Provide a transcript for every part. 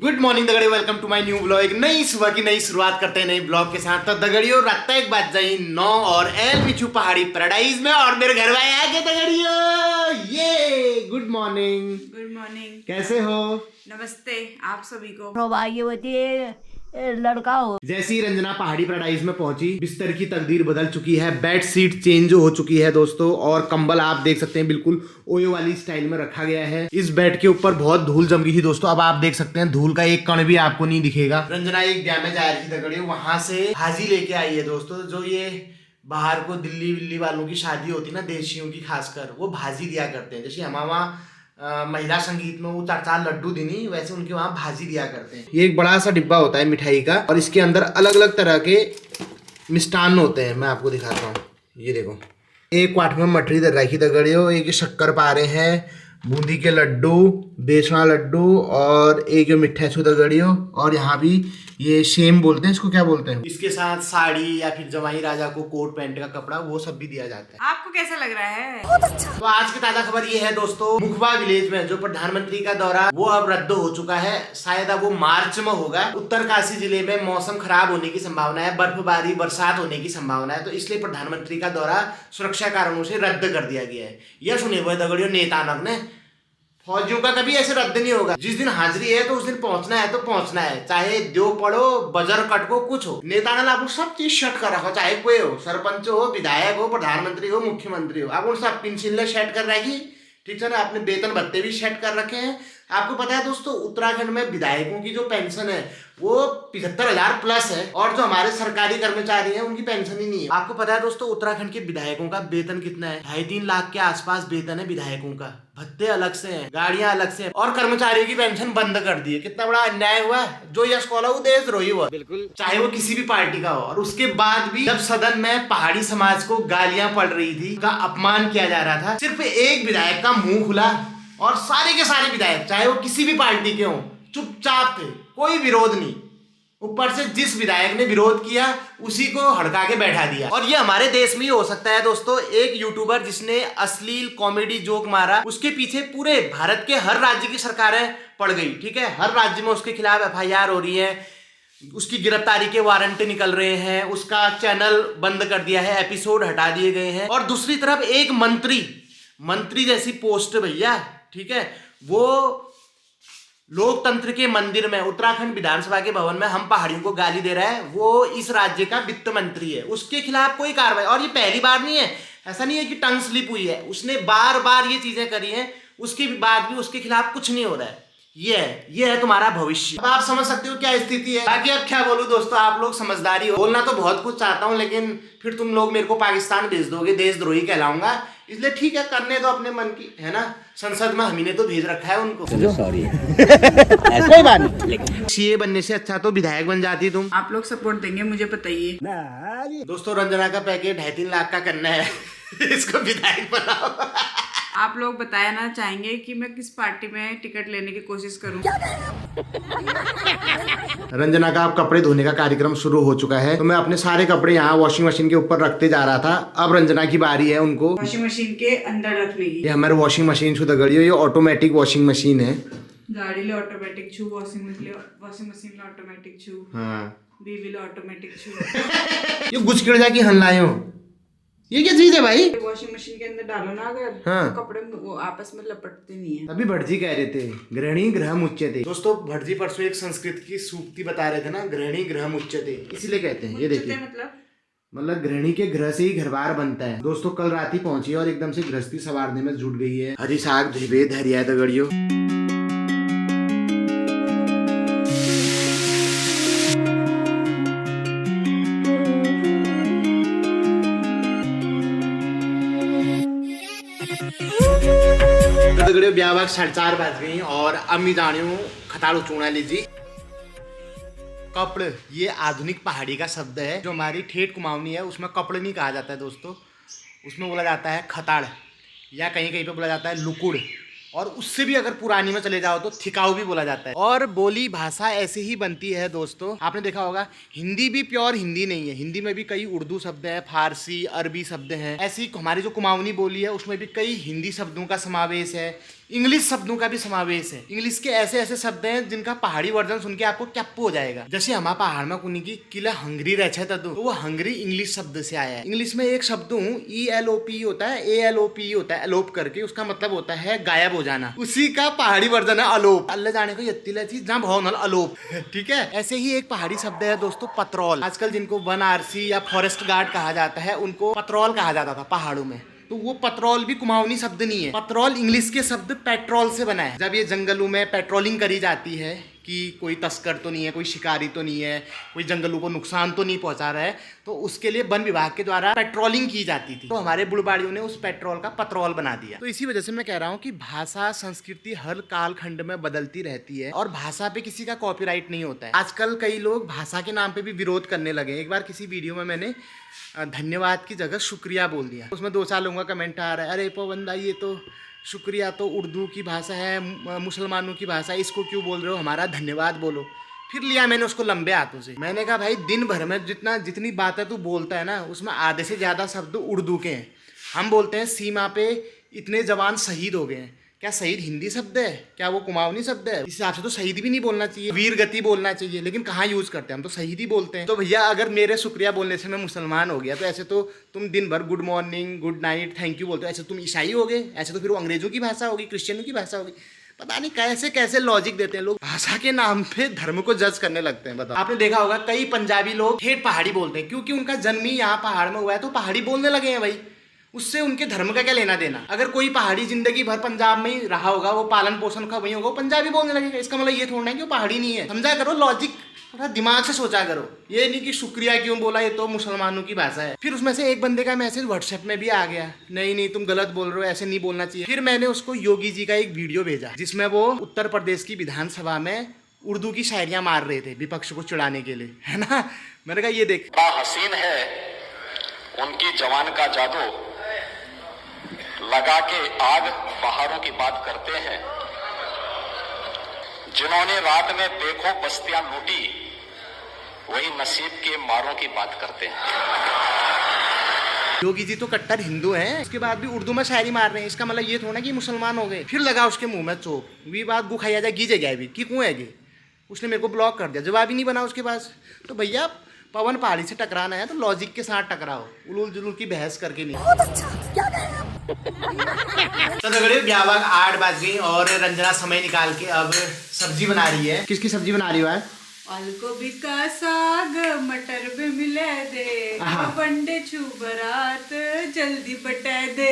Good morning दगड़ियों, welcome to my new blog. एक नई सुबह की नई शुरुआत करते हैं नई ब्लॉग के साथ। तो दगड़ियों रात एक बात जाई 9 और एल बिछू पहाड़ी पैराडाइज में और मेरे घर वाले आ गए दगड़ियों। ये गुड मॉर्निंग। Good morning. कैसे हो? नमस्ते आप सभी को। सौभाग्यवती लड़का हो। जैसी रंजना पहाड़ी पैराडाइज में पहुंची, बिस्तर की तकदीर बदल चुकी है, बेड सीट चेंज हो चुकी है दोस्तों, और कंबल आप देख सकते हैं बिल्कुल ओयो वाली स्टाइल में रखा गया है। इस बेड के ऊपर बहुत धूल जम गई थी दोस्तों, अब आप देख सकते हैं धूल का एक कण भी आपको नहीं दिखेगा। रंजना एक ब्याह में जा रही थी दगड़ियों, वहां से हाजी लेके आई है दोस्तों। जो ये बाहर को दिल्ली विल्ली वालों की शादी होती है ना, देशियों की खासकर, वो भाजी दिया करते हैं। जैसे हमारे वहाँ महिला संगीत में वो 4 लड्डू देनी, वैसे उनके वहाँ भाजी दिया करते हैं। ये एक बड़ा सा डिब्बा होता है मिठाई का, और इसके अंदर अलग अलग तरह के मिष्टान्न होते हैं। मैं आपको दिखाता हूँ, ये देखो। एक वाट में मठरी दर रखी दगड़ियों, एक शक्कर पारे हैं, बूंदी के लड्डू, बेसना लड्डू, और एक मिठा छू दगड़ियों, और यहाँ भी ये शेम बोलते हैं, इसको क्या बोलते हैं। इसके साथ साड़ी या फिर जवाई राजा को कोट पैंट का कपड़ा, वो सब भी दिया जाता है। आपको कैसा लग रहा है? बहुत अच्छा। तो आज की ताजा खबर ये है दोस्तों, मुखबा विलेज में जो प्रधानमंत्री का दौरा वो अब रद्द हो चुका है। शायद अब वो मार्च में होगा। उत्तरकाशी जिले में मौसम खराब होने की संभावना है, बर्फबारी बरसात होने की संभावना है, तो इसलिए प्रधानमंत्री का दौरा सुरक्षा कारणों से रद्द कर दिया गया है। यह सुने हुए दगड़ियों नेतानक ने, फौजियों का कभी ऐसे रद्द नहीं होगा। जिस दिन हाजिरी है तो उस दिन पहुंचना है तो पहुंचना है, चाहे दो पड़ो बजर कट को कुछ हो। नेता ने आप सब चीज शट कर रखो, चाहे कोई हो, सरपंच हो, विधायक हो, प्रधानमंत्री हो, मुख्यमंत्री हो, आप उन सब पेंशन सेट कर रखी, ठीक है ना। आपने वेतन भत्ते भी सेट कर रखे हैं। आपको पता है दोस्तों, उत्तराखंड में विधायकों की जो पेंशन है वो 75,000 प्लस है, और जो हमारे सरकारी कर्मचारी हैं उनकी पेंशन ही नहीं है। आपको पता है दोस्तों, उत्तराखंड के विधायकों का वेतन कितना है? 2.5-3 लाख के आसपास वेतन है विधायकों का। भत्ते अलग से हैं, गाड़ियां अलग से हैं, और कर्मचारियों की पेंशन बंद कर दी है। कितना बड़ा अन्याय हुआ है। जो यश कौला वो देशद्रोही हुआ, बिल्कुल, चाहे वो किसी भी पार्टी का हो। और उसके बाद भी जब सदन में पहाड़ी समाज को गालियां पड़ रही थी, का अपमान किया जा रहा था, सिर्फ एक विधायक का मुंह खुला और सारे के सारे विधायक, चाहे वो किसी भी पार्टी के हों, चुपचाप थे, कोई विरोध नहीं। ऊपर से जिस विधायक ने विरोध किया उसी को हड़का के बैठा दिया। और ये हमारे देश में ही हो सकता है दोस्तों। एक यूट्यूबर जिसने अश्लील कॉमेडी जोक मारा, उसके पीछे पूरे भारत के हर राज्य की सरकारें पड़ गई, ठीक है। हर राज्य में उसके खिलाफ FIR हो रही है, उसकी गिरफ्तारी के वारंट निकल रहे हैं, उसका चैनल बंद कर दिया है, एपिसोड हटा दिए गए हैं। और दूसरी तरफ एक मंत्री जैसी पोस्ट भैया, ठीक है, वो लोकतंत्र के मंदिर में, उत्तराखंड विधानसभा के भवन में हम पहाड़ियों को गाली दे रहा है, वो इस राज्य का वित्त मंत्री है, उसके खिलाफ कोई कार्रवाई। और ये पहली बार नहीं है, ऐसा नहीं है कि टंग स्लिप हुई है, उसने बार बार ये चीजें करी हैं, उसके बाद भी उसके खिलाफ कुछ नहीं हो रहा है। ये है तुम्हारा भविष्य। अब आप समझ सकते हो क्या स्थिति है। बाकी अब क्या बोलूं दोस्तों, आप लोग समझदारी हो। बोलना तो बहुत कुछ चाहता हूं, लेकिन फिर तुम लोग मेरे को पाकिस्तान भेज दोगे, देशद्रोही कहलाऊंगा, इसलिए ठीक है, करने दो अपने मन की, है ना। संसद में हमने तो भेज रखा है उनको। सॉरी कोई बात नहीं। सीए बनने से अच्छा तो विधायक बन जाती तुम। आप लोग सपोर्ट देंगे मुझे, बताइए। दोस्तों रंजना का पैकेट 2.5-3 लाख का करना है इसको विधायक बनाओ। आप लोग बताना चाहेंगे कि मैं किस पार्टी में टिकट लेने की कोशिश करूं। रंजना का अब कपड़े धोने का कार्यक्रम शुरू हो चुका है, तो मैं अपने सारे कपड़े यहाँ वॉशिंग मशीन के ऊपर रखते जा रहा था। अब रंजना की बारी है उनको वॉशिंग मशीन के अंदर रखने की। ये हमारे वॉशिंग मशीन छू दगड़ियो, ये ऑटोमेटिक वॉशिंग मशीन है। गाड़ी ले ऑटोमेटिक छू, वॉशिंग मशीन ले ऑटोमेटिक छू, हाँ बीवी ले ऑटोमेटिक छू। ये गुचकिड़ जा की हल्लाए हो, ये क्या चीज है भाई? वॉशिंग मशीन के अंदर डालो ना अगर, हाँ, तो कपड़े वो आपस में लपटते नहीं है। अभी भटजी कह रहे थे गृहिणी गृहम उच्यते। दोस्तों भटजी परसों एक संस्कृत की सूक्ति बता रहे थे ना, गृहिणी गृहम उच्यते, इसीलिए कहते हैं। ये देखिए, मतलब गृहिणी के घर से ही घर बार बनता है। दोस्तों कल रात ही पहुंची और एकदम से गृहस्थी संवारने में जुट गई है। हरी साग धुबे धरिया दगड़ियो। दगड़ियों ब्याह 4:30 बज गई और अम्मी जानियो खताड़ो चूना लीजिए। कपड़ ये आधुनिक पहाड़ी का शब्द है, जो हमारी ठेठ कुमाऊनी है उसमें कपड़ नहीं कहा जाता है दोस्तों, उसमें बोला जाता है खताड़, या कहीं कहीं पे बोला जाता है लुकुड़, और उससे भी अगर पुरानी में चले जाओ तो थिकाऊ भी बोला जाता है। और बोली भाषा ऐसे ही बनती है दोस्तों। आपने देखा होगा हिंदी भी प्योर हिंदी नहीं है, हिंदी में भी कई उर्दू शब्द हैं, फारसी अरबी शब्द हैं। ऐसी हमारी जो कुमाऊनी बोली है उसमें भी कई हिंदी शब्दों का समावेश है, इंग्लिश शब्दों का भी समावेश है। इंग्लिश के ऐसे ऐसे शब्द हैं जिनका पहाड़ी वर्जन सुन के आपको क्या हो जाएगा। जैसे हमारा पहाड़ में कुनी की किला हंगरी रह है तो वो हंगरी इंग्लिश शब्द से आया है। इंग्लिश में एक शब्द ELOP होता है, ALOP होता है, अलोप करके, उसका मतलब होता है गायब हो जाना। उसी का पहाड़ी वर्जन है अलोप। अल्लाह जाने को यत्तीला चीज जहाँ भाव नल अलोप। ठीक है, ऐसे ही एक पहाड़ी शब्द है दोस्तों पतरौल। आजकल जिनको वन आरसी या फॉरेस्ट गार्ड कहा जाता है उनको पतरौल कहा जाता था पहाड़ों में। तो वो पतरौल भी कुमाऊनी शब्द नहीं है। पतरौल इंग्लिश के शब्द पेट्रोल से बना है। जब ये जंगलों में पेट्रोलिंग करी जाती है कि कोई तस्कर तो नहीं है, कोई शिकारी तो नहीं है, कोई जंगलों को नुकसान तो नहीं पहुंचा रहा है, तो उसके लिए वन विभाग के द्वारा पेट्रोलिंग की जाती थी। तो हमारे बुढ़बाड़ियों ने उस पेट्रोल का पतरौल बना दिया। तो इसी वजह से मैं कह रहा हूँ कि भाषा संस्कृति हर काल खंड में बदलती रहती है और भाषा पे किसी का कॉपीराइट नहीं होता है। आजकल कई लोग भाषा के नाम पे भी विरोध करने लगे। एक बार किसी वीडियो में मैंने धन्यवाद की जगह शुक्रिया बोल दिया। उसमें 2-4 लोगों का कमेंट आ रहा है, अरे पवनदा ये तो शुक्रिया तो उर्दू की भाषा है, मुसलमानों की भाषा, इसको क्यों बोल रहे हो, हमारा धन्यवाद बोलो। फिर लिया मैंने उसको लंबे हाथों से। मैंने कहा भाई दिन भर में जितनी बातें तू बोलता है ना उसमें आधे से ज़्यादा शब्द उर्दू के हैं। हम बोलते हैं सीमा पे इतने जवान शहीद हो गए हैं। क्या शहीद हिंदी शब्द है? क्या वो कुमाऊनी शब्द है? इस हिसाब से तो शहीद भी नहीं बोलना चाहिए, वीर गति बोलना चाहिए। लेकिन कहाँ यूज करते हैं, हम तो शहीद ही बोलते हैं। तो भैया अगर मेरे शुक्रिया बोलने से मैं मुसलमान हो गया तो ऐसे तो तुम दिन भर good morning, good night, thank you बोलते हो, ऐसे तुम ईसाई हो गए। ऐसे तो फिर वो अंग्रेजों की भाषा होगी, क्रिश्चियनों की भाषा होगी। पता नहीं कैसे कैसे लॉजिक देते हैं लोग। भाषा के नाम पे धर्म को जज करने लगते हैं। बताओ, आपने देखा होगा कई पंजाबी लोग ठेठ पहाड़ी बोलते हैं क्योंकि उनका जन्म ही यहाँ पहाड़ में हुआ है, तो पहाड़ी बोलने लगे हैं भाई। उससे उनके धर्म का क्या लेना देना। अगर कोई पहाड़ी जिंदगी भर पंजाब में ही रहा होगा, वो पालन पोषण का वही होगा, वो पंजाबी बोलने लगेगा। इसका मतलब ये थोड़ा है कि वो पहाड़ी नहीं है। समझा करो लॉजिक, थोड़ा दिमाग से सोचा करो। ये नहीं कि शुक्रिया क्यों बोला, ये तो मुसलमानों की भाषा है। फिर उसमें से एक बंदे का मैसेज व्हाट्सएप में भी आ गया, नहीं तुम गलत बोल रहे हो, ऐसे नहीं बोलना चाहिए। फिर मैंने उसको योगी जी का एक वीडियो भेजा जिसमें वो उत्तर प्रदेश की विधानसभा में उर्दू की शायरियाँ मार रहे थे विपक्ष को चिढ़ाने के लिए, है ना। मैंने कहा ये देख, बड़ा हसीन है उनकी जवान का जादू, लगा के आग बहारों की बात करते हैं, जिन्होंने रात में देखो बस्तियां लूटी, वही नसीब के मारों की बात करते हैं। योगी जी तो कट्टर हिंदू हैं, उसके बाद भी उर्दू में शायरी मार रहे हैं। इसका मतलब ये थोड़ा कि मुसलमान हो गए। फिर लगा उसके मुंह में चोप, वी बात गु खाया जाए गीजे गया भी कि कुएं है। उसने मेरे को ब्लॉक कर दिया, जवाब ही नहीं बना उसके पास। तो भैया पवन पहाड़ी से टकराना है तो लॉजिक के साथ टकराओ, उलूल जुलूल की बहस करके नहीं। बहुत अच्छा, क्या कहें आप। तो झगड़े 8 बज गई और रंजना समय निकाल के अब सब्जी बना रही है। किसकी सब्जी बना रही है? अलगोभी का साग मटर भी मिले दे, बंडे छू बरात जल्दी बटा दे।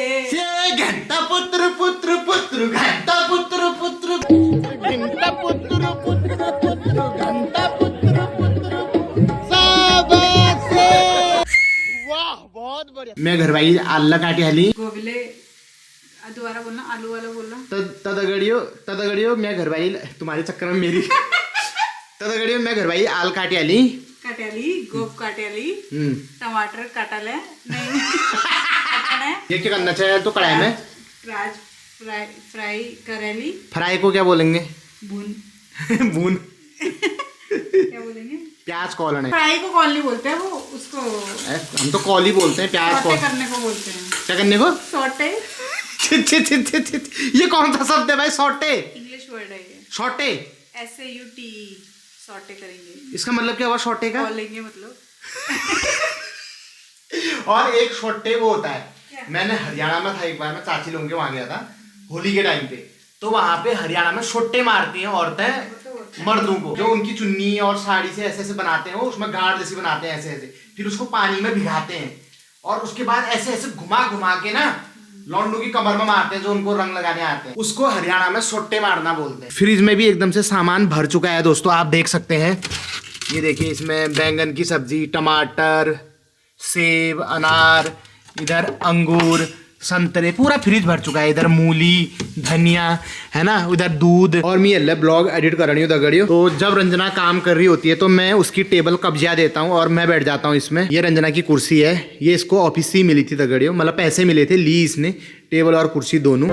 घंटा पुत्र पुत्र पुत्र, घंटा पुत्र पुत्र, घंटा पुत्र पुत्र पुत्र, घंटा पुत्र पुत्र। वाह बहुत बढ़िया। मैं घर भाई आल्ला काटी हली गोविले दोबारा बोलना, आलू वाला बोलना। तदगड़ियो मैं घर भाई तुम्हारे चक्कर में मेरी तदगड़ियो मैं घर भाई आल काटी हली, काटियाली गोब काटियाली, टमाटर काटले नहीं। ये क्या करना चाहिए तो कढ़ाई में फ्राई करेली। फ्राई को क्या बोलेंगे? भून। भून क्या बोलेंगे? प्याज कॉलन है। फ्राई को कॉल नहीं बोलते हैं, वो उसको हम तो कॉल ही बोलते हैं। प्याज सॉटे करने को बोलते हैं। क्या करने को? सॉटे। ये कौन सा शब्द है भाई? सॉटे इंग्लिश वर्ड है ये। सॉटे SAUTE, सॉटे करेंगे। इसका मतलब क्या हुआ सॉटे का? बोलेंगे मतलब। और एक छोटे वो होता है, मैंने हरियाणा में था एक बार, मैं चाची लोगों के वहां गया था होली के टाइम पे। तो वहां पे हरियाणा में छोटे मारती हैं औरतें मर्दों को, जो उनकी चुन्नी और साड़ी से ऐसे ऐसे बनाते हैं, वो उसमें गांठ जैसी बनाते हैं ऐसे ऐसे, फिर उसको पानी में भिगाते हैं और उसके बाद ऐसे ऐसे घुमा घुमा के ना लौंडू की कमर में मारते हैं जो उनको रंग लगाने आते हैं। उसको हरियाणा में सोट्टे मारना बोलते हैं। फ्रिज में भी एकदम से सामान भर चुका है दोस्तों, आप देख सकते हैं। ये देखिए इसमें बैंगन की सब्जी, टमाटर, सेब, अनार, इधर अंगूर, संतरे, पूरा फ्रिज भर चुका है। इधर मूली, धनिया है ना, उधर दूध। और मैं अल्लाह ब्लॉग एडिट कर रही हूँ दगड़ियों। तो जब रंजना काम कर रही होती है तो मैं उसकी टेबल कब्जा देता हूँ और मैं बैठ जाता हूँ इसमें। ये रंजना की कुर्सी है, ये इसको ऑफिस से ही मिली थी दगड़ियों, मतलब पैसे मिले थे, ली इसने टेबल और कुर्सी दोनों।